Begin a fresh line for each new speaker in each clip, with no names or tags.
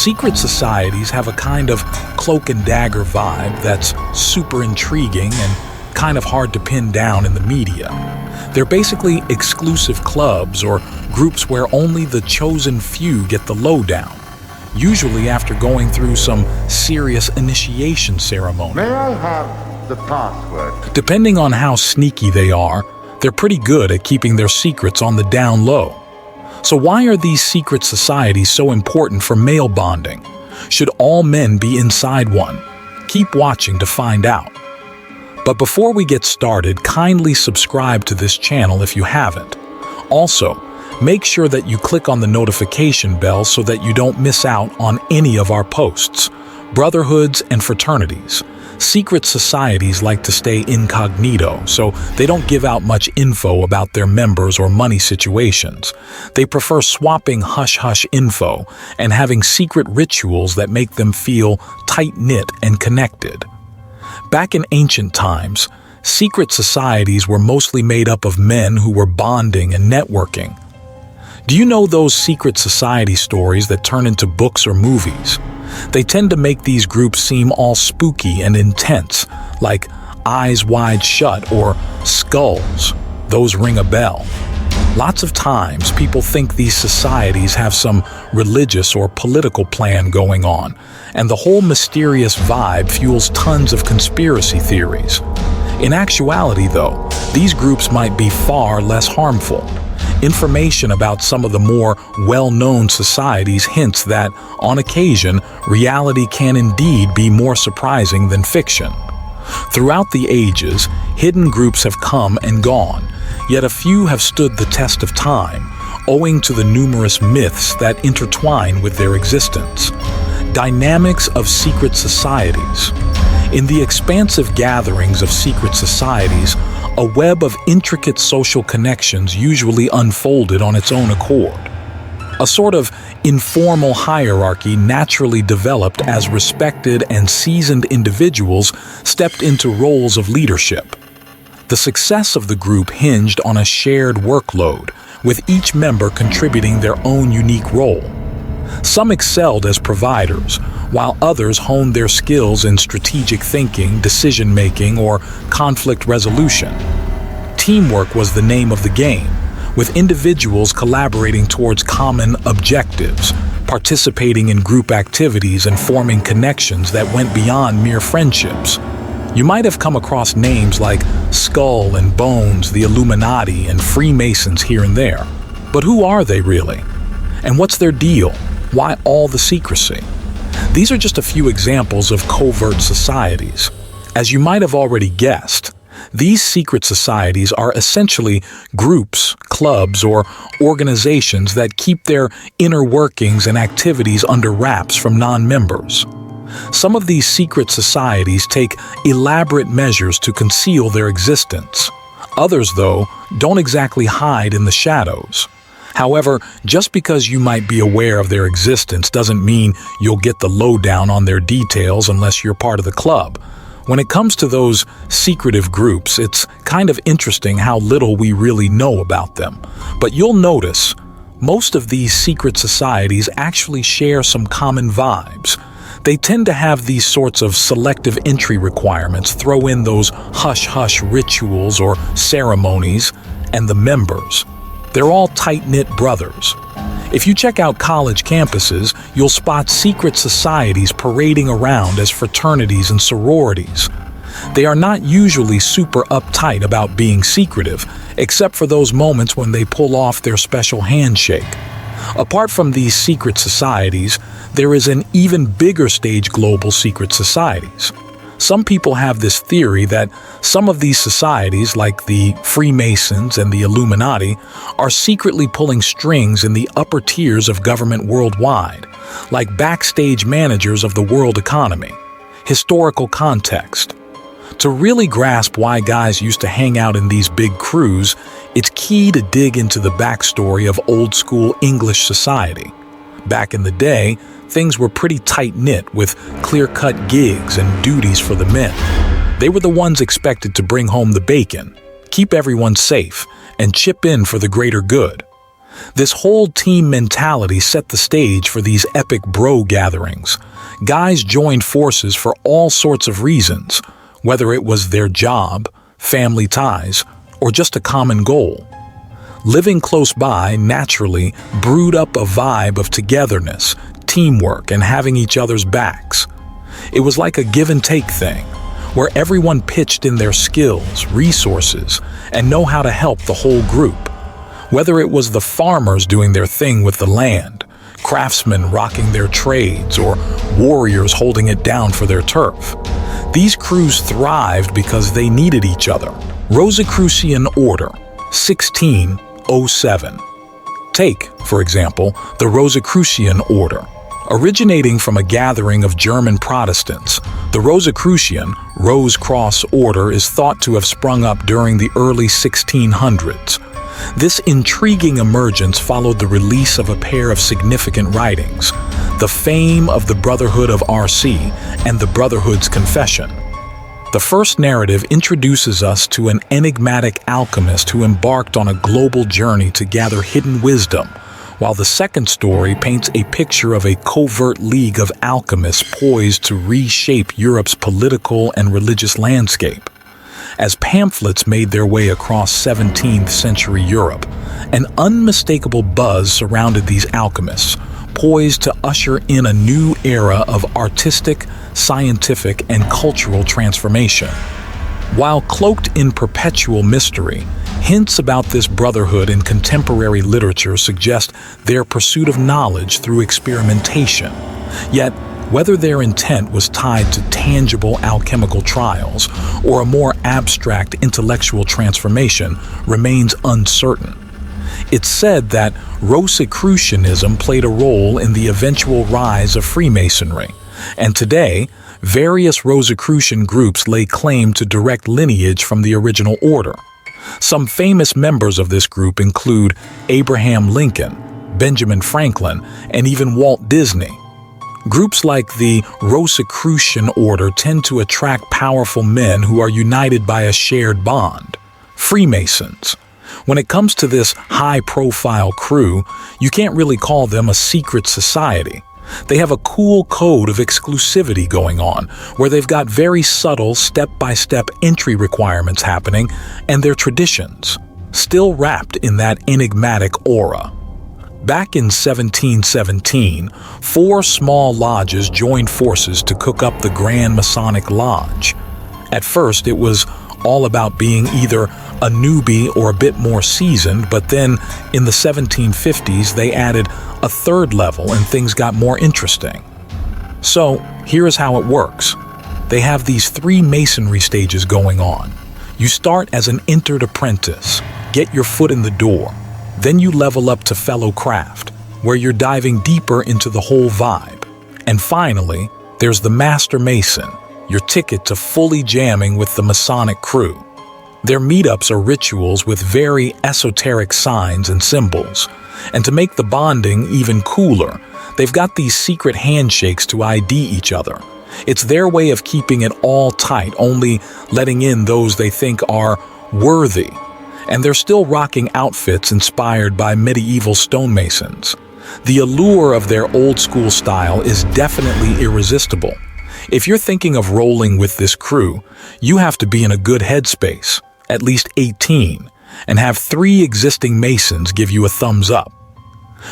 Secret societies have a kind of cloak and dagger vibe that's super intriguing and kind of hard to pin down in the media. They're basically exclusive clubs or groups where only the chosen few get the lowdown, usually after going through some serious initiation ceremony.
May I have the password?
Depending on how sneaky they are, they're pretty good at keeping their secrets on the down low. So why are these secret societies so important for male bonding? Should all men be inside one? Keep watching to find out. But before we get started, kindly subscribe to this channel if you haven't. Also, make sure that you click on the notification bell so that you don't miss out on any of our posts. Brotherhoods and fraternities. Secret societies like to stay incognito, so they don't give out much info about their members or money situations. They prefer swapping hush-hush info and having secret rituals that make them feel tight-knit and connected. Back in ancient times, secret societies were mostly made up of men who were bonding and networking. Do you know those secret society stories that turn into books or movies? They tend to make these groups seem all spooky and intense, like Eyes Wide Shut or Skulls. Those ring a bell. Lots of times, people think these societies have some religious or political plan going on, and the whole mysterious vibe fuels tons of conspiracy theories. In actuality, though, these groups might be far less harmful. Information about some of the more well-known societies hints that, on occasion, reality can indeed be more surprising than fiction. Throughout the ages, hidden groups have come and gone, yet a few have stood the test of time, owing to the numerous myths that intertwine with their existence. Dynamics of secret societies. In the expansive gatherings of secret societies, a web of intricate social connections usually unfolded on its own accord. A sort of informal hierarchy naturally developed as respected and seasoned individuals stepped into roles of leadership. The success of the group hinged on a shared workload, with each member contributing their own unique role. Some excelled as providers, while others honed their skills in strategic thinking, decision-making, or conflict resolution. Teamwork was the name of the game, with individuals collaborating towards common objectives, participating in group activities, and forming connections that went beyond mere friendships. You might have come across names like Skull and Bones, the Illuminati, and Freemasons here and there. But who are they really? And what's their deal? Why all the secrecy? These are just a few examples of covert societies. As you might have already guessed, these secret societies are essentially groups, clubs, or organizations that keep their inner workings and activities under wraps from non-members. Some of these secret societies take elaborate measures to conceal their existence. Others, though, don't exactly hide in the shadows. However, just because you might be aware of their existence doesn't mean you'll get the lowdown on their details unless you're part of the club. When it comes to those secretive groups, it's kind of interesting how little we really know about them. But you'll notice, most of these secret societies actually share some common vibes. They tend to have these sorts of selective entry requirements, throw in those hush-hush rituals or ceremonies, and the members. They're all tight-knit brothers. If you check out college campuses, you'll spot secret societies parading around as fraternities and sororities. They are not usually super uptight about being secretive, except for those moments when they pull off their special handshake. Apart from these secret societies, there is an even bigger stage global secret societies. Some people have this theory that some of these societies, like the Freemasons and the Illuminati, are secretly pulling strings in the upper tiers of government worldwide, like backstage managers of the world economy. Historical context. To really grasp why guys used to hang out in these big crews, it's key to dig into the backstory of old-school English society. Back in the day, things were pretty tight-knit with clear-cut gigs and duties for the men. They were the ones expected to bring home the bacon, keep everyone safe, and chip in for the greater good. This whole team mentality set the stage for these epic bro gatherings. Guys joined forces for all sorts of reasons, whether it was their job, family ties, or just a common goal. Living close by naturally brewed up a vibe of togetherness, teamwork, and having each other's backs. It was like a give-and-take thing, where everyone pitched in their skills, resources, and know how to help the whole group. Whether it was the farmers doing their thing with the land, craftsmen rocking their trades, or warriors holding it down for their turf. These crews thrived because they needed each other. Rosicrucian Order, 1607. Take, for example, the Rosicrucian Order. Originating from a gathering of German Protestants, the Rosicrucian, Rose Cross Order is thought to have sprung up during the early 1600s. This intriguing emergence followed the release of a pair of significant writings, the fame of the Brotherhood of RC and the Brotherhood's Confession. The first narrative introduces us to an enigmatic alchemist who embarked on a global journey to gather hidden wisdom, while the second story paints a picture of a covert league of alchemists poised to reshape Europe's political and religious landscape. As pamphlets made their way across 17th century Europe, an unmistakable buzz surrounded these alchemists, poised to usher in a new era of artistic, scientific, and cultural transformation. While cloaked in perpetual mystery, hints about this brotherhood in contemporary literature suggest their pursuit of knowledge through experimentation. Yet, whether their intent was tied to tangible alchemical trials or a more abstract intellectual transformation remains uncertain. It's said that Rosicrucianism played a role in the eventual rise of Freemasonry, and today, various Rosicrucian groups lay claim to direct lineage from the original order. Some famous members of this group include Abraham Lincoln, Benjamin Franklin, and even Walt Disney. Groups like the Rosicrucian Order tend to attract powerful men who are united by a shared bond, Freemasons. When it comes to this high-profile crew, you can't really call them a secret society. They have a cool code of exclusivity going on, where they've got very subtle step-by-step entry requirements happening, and their traditions, still wrapped in that enigmatic aura. Back in 1717, 4 small lodges joined forces to cook up the Grand Masonic Lodge. At first, it was all about being either a newbie or a bit more seasoned, but then in the 1750s, they added a 3rd level and things got more interesting. So, here's how it works. They have these 3 masonry stages going on. You start as an entered apprentice, get your foot in the door. Then you level up to fellow craft, where you're diving deeper into the whole vibe. And finally, there's the Master Mason, your ticket to fully jamming with the Masonic crew. Their meetups are rituals with very esoteric signs and symbols. And to make the bonding even cooler, they've got these secret handshakes to ID each other. It's their way of keeping it all tight, only letting in those they think are worthy. And they're still rocking outfits inspired by medieval stonemasons. The allure of their old-school style is definitely irresistible. If you're thinking of rolling with this crew, you have to be in a good headspace, at least 18, and have 3 existing masons give you a thumbs up.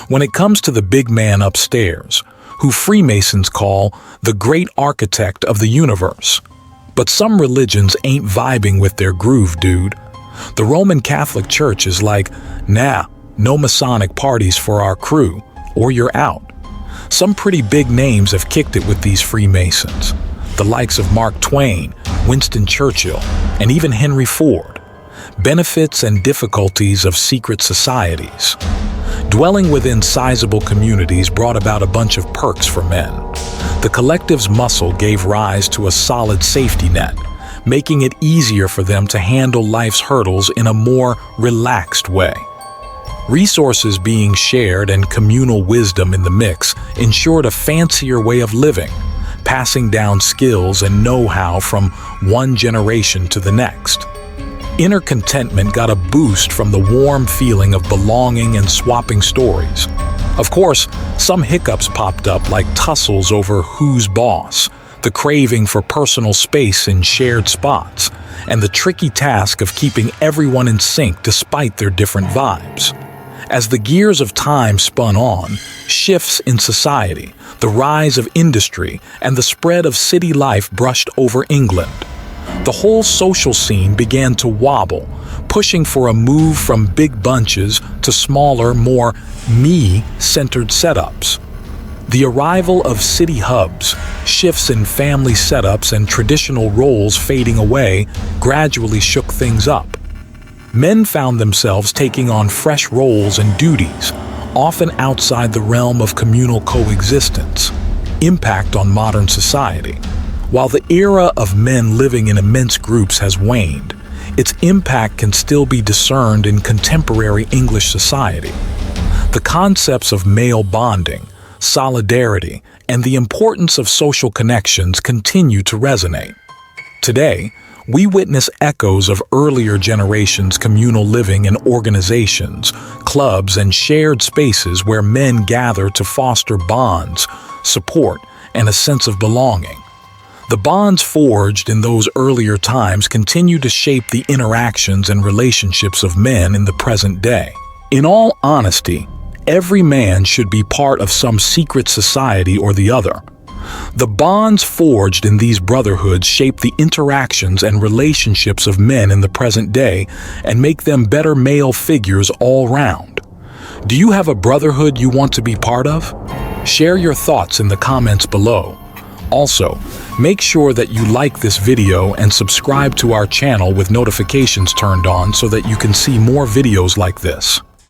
When it comes to the big man upstairs, who Freemasons call the great architect of the universe. But some religions ain't vibing with their groove, dude. The Roman Catholic Church is like, nah, no Masonic parties for our crew, or you're out. Some pretty big names have kicked it with these Freemasons, the likes of Mark Twain, Winston Churchill, and even Henry Ford. Benefits and difficulties of secret societies. Dwelling within sizable communities brought about a bunch of perks for men. The collective's muscle gave rise to a solid safety net, making it easier for them to handle life's hurdles in a more relaxed way. Resources being shared and communal wisdom in the mix ensured a fancier way of living, passing down skills and know-how from one generation to the next. Inner contentment got a boost from the warm feeling of belonging and swapping stories. Of course, some hiccups popped up like tussles over who's boss, the craving for personal space in shared spots, and the tricky task of keeping everyone in sync despite their different vibes. As the gears of time spun on, shifts in society, the rise of industry, and the spread of city life brushed over England. The whole social scene began to wobble, pushing for a move from big bunches to smaller, more me-centered setups. The arrival of city hubs, shifts in family setups, and traditional roles fading away gradually shook things up. Men found themselves taking on fresh roles and duties, often outside the realm of communal coexistence. Impact on modern society. While the era of men living in immense groups has waned, its impact can still be discerned in contemporary English society. The concepts of male bonding, solidarity, and the importance of social connections continue to resonate. Today, we witness echoes of earlier generations' communal living in organizations, clubs, and shared spaces where men gather to foster bonds, support, and a sense of belonging. The bonds forged in those earlier times continue to shape the interactions and relationships of men in the present day. In all honesty, every man should be part of some secret society or the other. The bonds forged in these brotherhoods shape the interactions and relationships of men in the present day and make them better male figures all round. Do you have a brotherhood you want to be part of? Share your thoughts in the comments below. Also, make sure that you like this video and subscribe to our channel with notifications turned on so that you can see more videos like this.